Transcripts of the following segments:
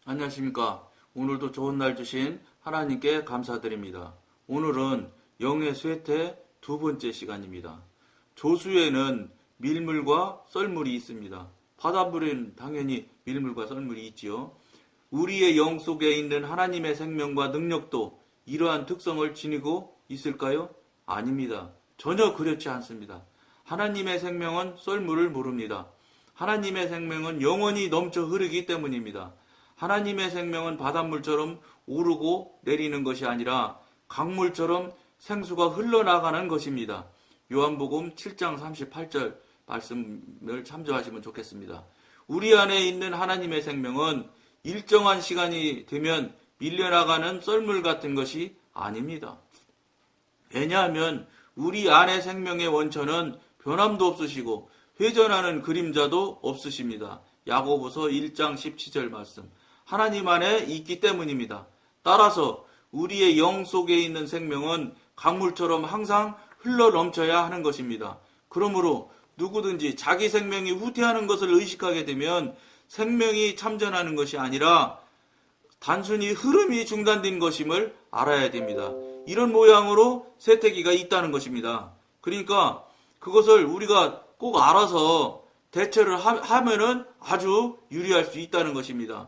안녕하십니까. 오늘도 좋은 날 주신 하나님께 감사드립니다. 오늘은 영의 쇠퇴 두 번째 시간입니다. 조수에는 밀물과 썰물이 있습니다. 바닷물에는 당연히 밀물과 썰물이 있지요. 우리의 영 속에 있는 하나님의 생명과 능력도 이러한 특성을 지니고 있을까요? 아닙니다. 전혀 그렇지 않습니다. 하나님의 생명은 썰물을 모릅니다. 하나님의 생명은 영원히 넘쳐 흐르기 때문입니다. 하나님의 생명은 바닷물처럼 오르고 내리는 것이 아니라 강물처럼 생수가 흘러나가는 것입니다. 요한복음 7장 38절 말씀을 참조하시면 좋겠습니다. 우리 안에 있는 하나님의 생명은 일정한 시간이 되면 밀려나가는 썰물 같은 것이 아닙니다. 왜냐하면 우리 안의 생명의 원천은 변함도 없으시고 회전하는 그림자도 없으십니다. 야고보서 1장 17절 말씀. 하나님 안에 있기 때문입니다. 따라서 우리의 영 속에 있는 생명은 강물처럼 항상 흘러 넘쳐야 하는 것입니다. 그러므로 누구든지 자기 생명이 후퇴하는 것을 의식하게 되면 생명이 참전하는 것이 아니라 단순히 흐름이 중단된 것임을 알아야 됩니다. 이런 모양으로 쇠퇴기가 있다는 것입니다. 그러니까 그것을 우리가 꼭 알아서 대처를 하면은 아주 유리할 수 있다는 것입니다.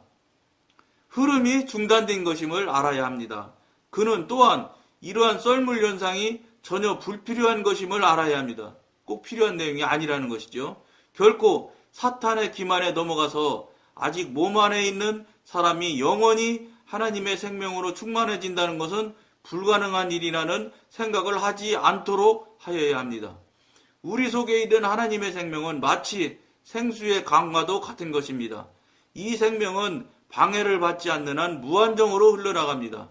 흐름이 중단된 것임을 알아야 합니다. 그는 또한 이러한 썰물 현상이 전혀 불필요한 것임을 알아야 합니다. 꼭 필요한 내용이 아니라는 것이죠. 결코 사탄의 기만에 넘어가서 아직 몸 안에 있는 사람이 영원히 하나님의 생명으로 충만해진다는 것은 불가능한 일이라는 생각을 하지 않도록 하여야 합니다. 우리 속에 있는 하나님의 생명은 마치 생수의 강과도 같은 것입니다. 이 생명은 방해를 받지 않는 한 무한정으로 흘러나갑니다.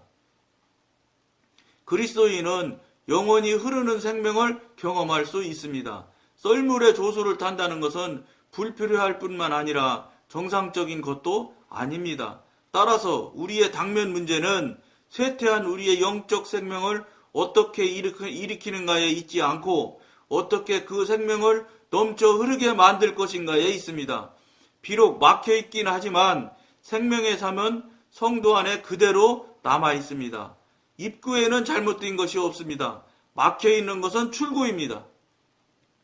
그리스도인은 영원히 흐르는 생명을 경험할 수 있습니다. 썰물의 조수를 탄다는 것은 불필요할 뿐만 아니라 정상적인 것도 아닙니다. 따라서 우리의 당면 문제는 쇠퇴한 우리의 영적 생명을 어떻게 일으키는가에 있지 않고 어떻게 그 생명을 넘쳐 흐르게 만들 것인가에 있습니다. 비록 막혀 있긴 하지만 생명의 삶은 성도 안에 그대로 남아 있습니다. 입구에는 잘못된 것이 없습니다. 막혀 있는 것은 출구입니다.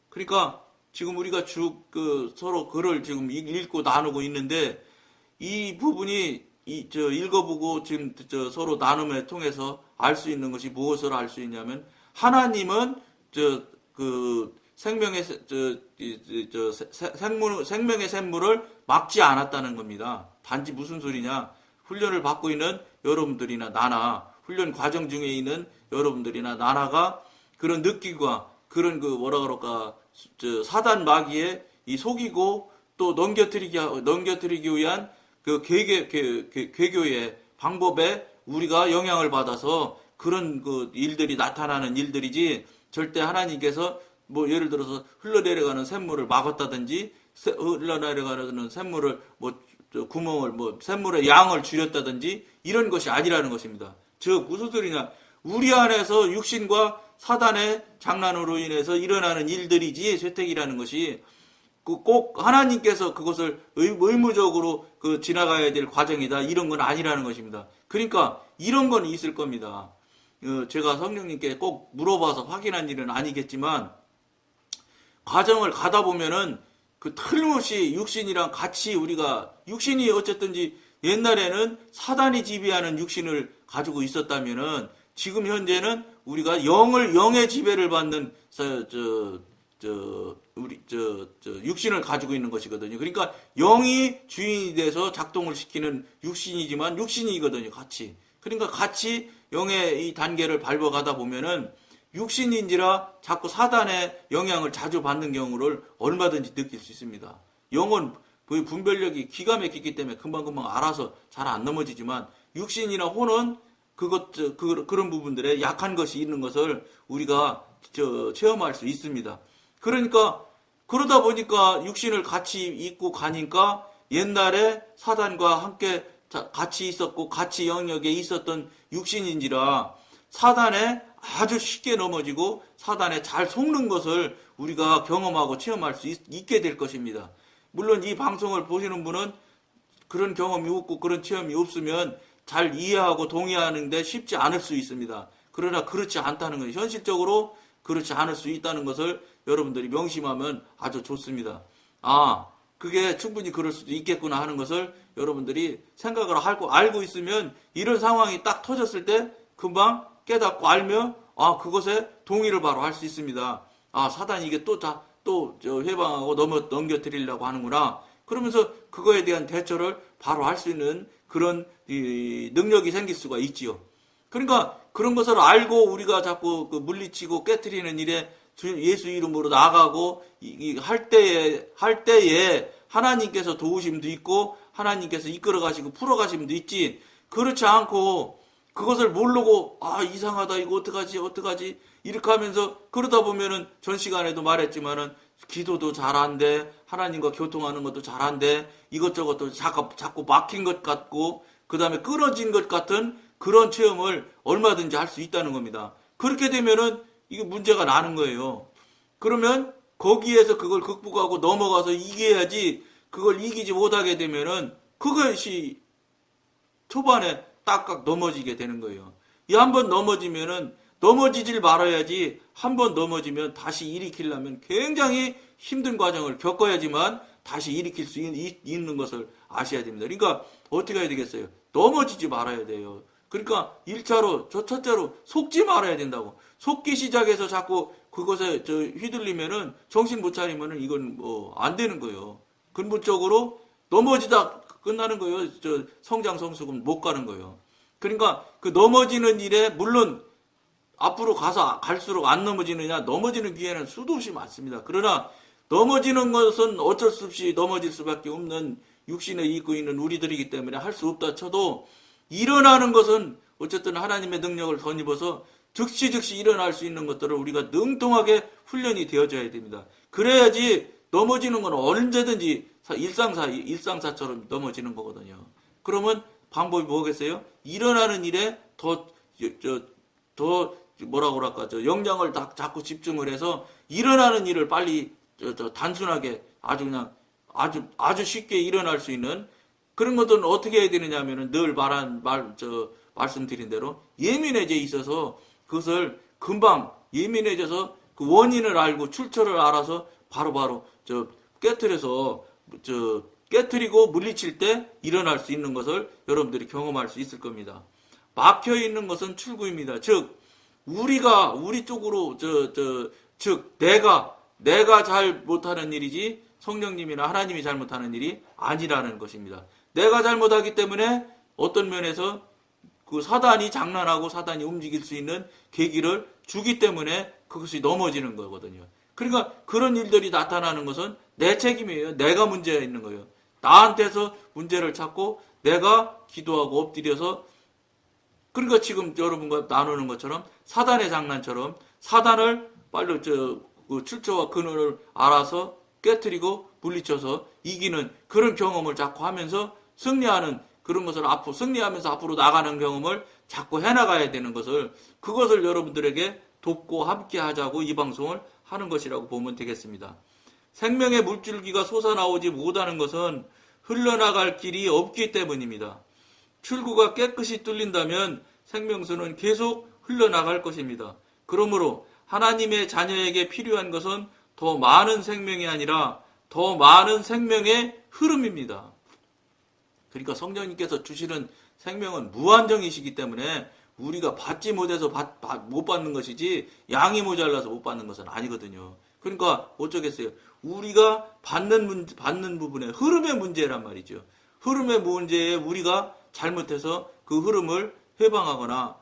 그러니까 지금 우리가 서로 글을 지금 읽고 나누고 있는데 이 부분이 읽어보고 지금 서로 나눔을 통해서 알 수 있는 것이 무엇을 알 수 있냐면 하나님은 생명의 샘물을 막지 않았다는 겁니다. 단지 무슨 소리냐? 훈련을 받고 있는 여러분들이나 나나 훈련 과정 중에 있는 여러분들이나 나나가 그런 느낌과 그런 사단 마귀에 이 속이고 또 넘겨뜨리기 위한 그 괴교의 방법에 우리가 영향을 받아서 그런 그 일들이 나타나는 일들이지 절대 하나님께서 뭐 예를 들어서 흘러내려가는 샘물을 막았다든지 흘러내려가는 샘물을 구멍을 샘물의 양을 줄였다든지 이런 것이 아니라는 것입니다. 즉 무슨 소리냐? 우리 안에서 육신과 사단의 장난으로 인해서 일어나는 일들이지 쇠퇴기라는 것이 꼭 하나님께서 그것을 의무적으로 지나가야 될 과정이다 이런 건 아니라는 것입니다. 그러니까 이런 건 있을 겁니다. 제가 성령님께 꼭 물어봐서 확인한 일은 아니겠지만 과정을 가다 보면은 그 틀림없이 육신이랑 같이 우리가 육신이 어쨌든지 옛날에는 사단이 지배하는 육신을 가지고 있었다면은 지금 현재는 우리가 영의 지배를 받는 육신을 가지고 있는 것이거든요. 그러니까 영이 주인이 돼서 작동을 시키는 육신이지만 육신이거든요. 같이. 그러니까 같이 영의 이 단계를 밟아가다 보면은 육신인지라 자꾸 사단의 영향을 자주 받는 경우를 얼마든지 느낄 수 있습니다. 영은 분별력이 기가 막히기 때문에 금방금방 알아서 잘 안 넘어지지만 육신이나 혼은 그런 부분들에 약한 것이 있는 것을 우리가 체험할 수 있습니다. 그러니까 그러다 보니까 육신을 같이 입고 가니까 옛날에 사단과 함께 같이 있었고 같이 영역에 있었던 육신인지라 사단에 아주 쉽게 넘어지고 사단에 잘 속는 것을 우리가 경험하고 체험할 수 있게 될 것입니다. 물론 이 방송을 보시는 분은 그런 경험이 없고 그런 체험이 없으면 잘 이해하고 동의하는데 쉽지 않을 수 있습니다. 그러나 그렇지 않다는 거예요. 현실적으로 그렇지 않을 수 있다는 것을 여러분들이 명심하면 아주 좋습니다. 아, 그게 충분히 그럴 수도 있겠구나 하는 것을 여러분들이 생각을 알고 있으면 이런 상황이 딱 터졌을 때 금방 깨닫고 알며 그것에 동의를 바로 할 수 있습니다. 사단이 이게 또 회방하고 넘겨드리려고 하는구나. 그러면서 그거에 대한 대처를 바로 할 수 있는 그런 능력이 생길 수가 있지요. 그러니까 그런 것을 알고 우리가 자꾸 물리치고 깨트리는 일에 예수 이름으로 나가고 할 때에 하나님께서 도우심도 있고 하나님께서 이끌어 가시고 풀어 가심도 있지. 그렇지 않고 그것을 모르고 이상하다 이거 어떡하지 이렇게 하면서 그러다 보면은 전 시간에도 말했지만은 기도도 잘한대, 하나님과 교통하는 것도 잘한대, 이것저것도 자꾸 막힌 것 같고 그 다음에 끊어진 것 같은 그런 체험을 얼마든지 할 수 있다는 겁니다. 그렇게 되면은 이게 문제가 나는 거예요. 그러면 거기에서 그걸 극복하고 넘어가서 이겨야지. 그걸 이기지 못하게 되면은 그것이 초반에 딱딱 넘어지게 되는 거예요. 이 한 번 넘어지면은 넘어지질 말아야지. 한 번 넘어지면 다시 일으키려면 굉장히 힘든 과정을 겪어야지만 다시 일으킬 수 있는 것을 아셔야 됩니다. 그러니까 어떻게 해야 되겠어요? 넘어지지 말아야 돼요. 그러니까 1차로 저 첫째로 속지 말아야 된다고. 속기 시작해서 자꾸 그것에 휘둘리면은 정신 못 차리면은 이건 안 되는 거예요. 근본적으로 넘어지다 끝나는 거예요. 성장 성숙은 못 가는 거예요. 그러니까 그 넘어지는 일에 물론 앞으로 갈수록 안 넘어지느냐, 넘어지는 기회는 수도 없이 많습니다. 그러나 넘어지는 것은 어쩔 수 없이 넘어질 수밖에 없는 육신에 입고 있는 우리들이기 때문에 할 수 없다 쳐도 일어나는 것은 어쨌든 하나님의 능력을 덧입어서 즉시 일어날 수 있는 것들을 우리가 능통하게 훈련이 되어져야 됩니다. 그래야지 넘어지는 건 언제든지 일상사처럼 넘어지는 거거든요. 그러면 방법이 뭐겠어요? 일어나는 일에 더 역량을 자꾸 집중을 해서 일어나는 일을 빨리 단순하게 아주 쉽게 일어날 수 있는 그런 것들은 어떻게 해야 되느냐 하면은 늘 말씀드린 대로 예민해져 있어서 그것을 금방 예민해져서 그 원인을 알고 출처를 알아서 바로바로 깨트리고 물리칠 때 일어날 수 있는 것을 여러분들이 경험할 수 있을 겁니다. 막혀 있는 것은 출구입니다. 즉 우리 쪽으로 내가 잘 못하는 일이지 성령님이나 하나님이 잘못하는 일이 아니라는 것입니다. 내가 잘못하기 때문에 어떤 면에서 그 사단이 장난하고 사단이 움직일 수 있는 계기를 주기 때문에 그것이 넘어지는 거거든요. 그러니까 그런 일들이 나타나는 것은 내 책임이에요. 내가 문제가 있는 거예요. 나한테서 문제를 찾고 내가 기도하고 엎드려서 그러니까 지금 여러분과 나누는 것처럼 사단의 장난처럼 사단을 빨리 그 출처와 근원을 알아서 깨트리고 물리쳐서 이기는 그런 경험을 자꾸 하면서 승리하는 그런 것을 승리하면서 앞으로 나가는 경험을 자꾸 해나가야 되는 것을 그것을 여러분들에게 돕고 함께 하자고 이 방송을 하는 것이라고 보면 되겠습니다. 생명의 물줄기가 솟아나오지 못하는 것은 흘러나갈 길이 없기 때문입니다. 출구가 깨끗이 뚫린다면 생명수는 계속 흘러나갈 것입니다. 그러므로 하나님의 자녀에게 필요한 것은 더 많은 생명이 아니라 더 많은 생명의 흐름입니다. 그러니까 성령님께서 주시는 생명은 무한정이시기 때문에 우리가 받지 못해서 못 받는 것이지 양이 모자라서 못 받는 것은 아니거든요. 그러니까 어쩌겠어요. 우리가 받는 부분에 흐름의 문제란 말이죠. 흐름의 문제에 우리가 잘못해서 그 흐름을 회방하거나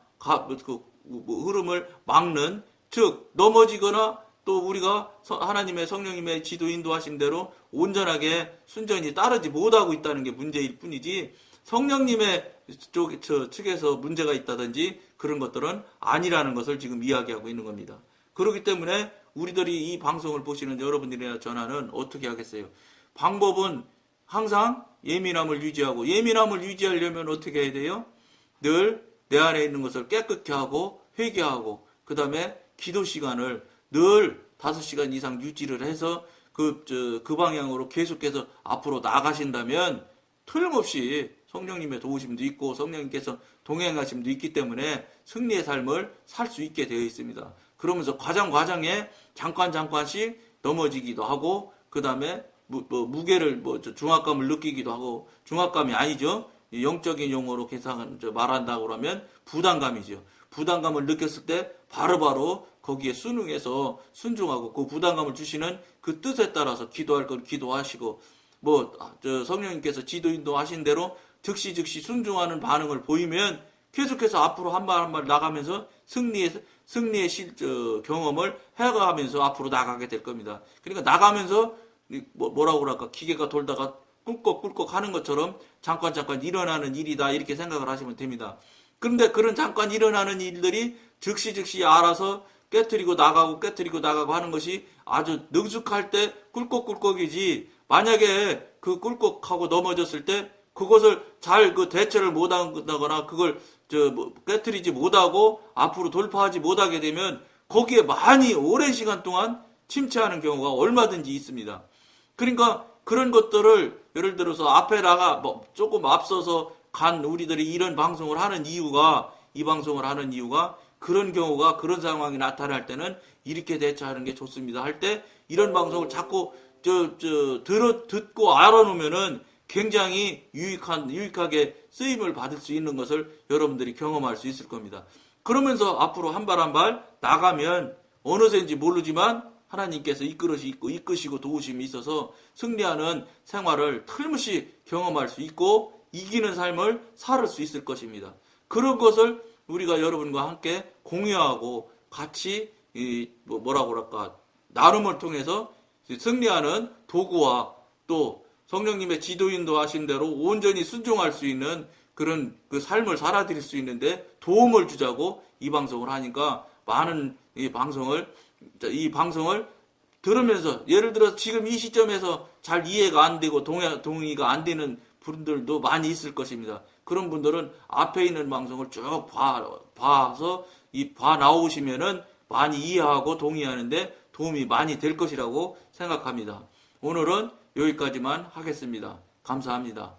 흐름을 막는 즉 넘어지거나 또 우리가 하나님의 성령님의 지도 인도하신 대로 온전하게 순전히 따르지 못하고 있다는 게 문제일 뿐이지 성령님의 측에서 문제가 있다든지 그런 것들은 아니라는 것을 지금 이야기하고 있는 겁니다. 그렇기 때문에 우리들이 이 방송을 보시는 여러분들이나 전하는 어떻게 하겠어요? 방법은 항상 예민함을 유지하고 예민함을 유지하려면 어떻게 해야 돼요? 늘 내 안에 있는 것을 깨끗게 하고 회개하고 그 다음에 기도 시간을 늘 5시간 이상 유지를 해서 그 방향으로 계속해서 앞으로 나가신다면 틀림없이 성령님의 도우심도 있고 성령님께서 동행하심도 있기 때문에 승리의 삶을 살 수 있게 되어 있습니다. 그러면서 과정에 잠깐씩 넘어지기도 하고 그 다음에 무게를 중압감을 느끼기도 하고 중압감이 아니죠. 영적인 용어로 말한다고 그러면 부담감이죠. 부담감을 느꼈을 때 바로바로 거기에 순응해서 순종하고 그 부담감을 주시는 그 뜻에 따라서 기도할 걸 기도하시고 성령님께서 지도 인도하신 대로 즉시 순종하는 반응을 보이면 계속해서 앞으로 한 발 한 발 나가면서 승리의 경험을 해가면서 앞으로 나가게 될 겁니다. 그러니까 나가면서 뭐라고 그럴까 기계가 돌다가 꿀꺽꿀꺽 하는 것처럼 잠깐 일어나는 일이다 이렇게 생각을 하시면 됩니다. 그런데 그런 잠깐 일어나는 일들이 즉시 알아서 깨트리고 나가고 하는 것이 아주 능숙할 때 꿀꺽꿀꺽이지 만약에 그 꿀꺽하고 넘어졌을 때 그것을 잘 대처를 못한다거나 그걸 깨트리지 못하고 앞으로 돌파하지 못하게 되면 거기에 많이 오랜 시간 동안 침체하는 경우가 얼마든지 있습니다. 그러니까 그런 것들을 예를 들어서 앞에 조금 앞서서 간 우리들이 이런 방송을 하는 이유가 그런 경우가 그런 상황이 나타날 때는 이렇게 대처하는 게 좋습니다 할 때 이런 방송을 자꾸 듣고 알아놓으면은 굉장히 유익하게 쓰임을 받을 수 있는 것을 여러분들이 경험할 수 있을 겁니다. 그러면서 앞으로 한 발 한 발 나가면 어느새인지 모르지만 하나님께서 이끄시고 도우심이 있어서 승리하는 생활을 틀림없이 경험할 수 있고 이기는 삶을 살 수 있을 것입니다. 그런 것을 우리가 여러분과 함께 공유하고 같이 나눔을 통해서 승리하는 도구와 또 성령님의 지도 인도하신 대로 온전히 순종할 수 있는 그런 그 삶을 살아드릴 수 있는데 도움을 주자고 이 방송을 하니까 많은 이 방송을 들으면서 예를 들어서 지금 이 시점에서 잘 이해가 안 되고 동의가 안 되는 분들도 많이 있을 것입니다. 그런 분들은 앞에 있는 방송을 쭉 봐서 봐 나오시면은 많이 이해하고 동의하는데 도움이 많이 될 것이라고 생각합니다. 오늘은 여기까지만 하겠습니다. 감사합니다.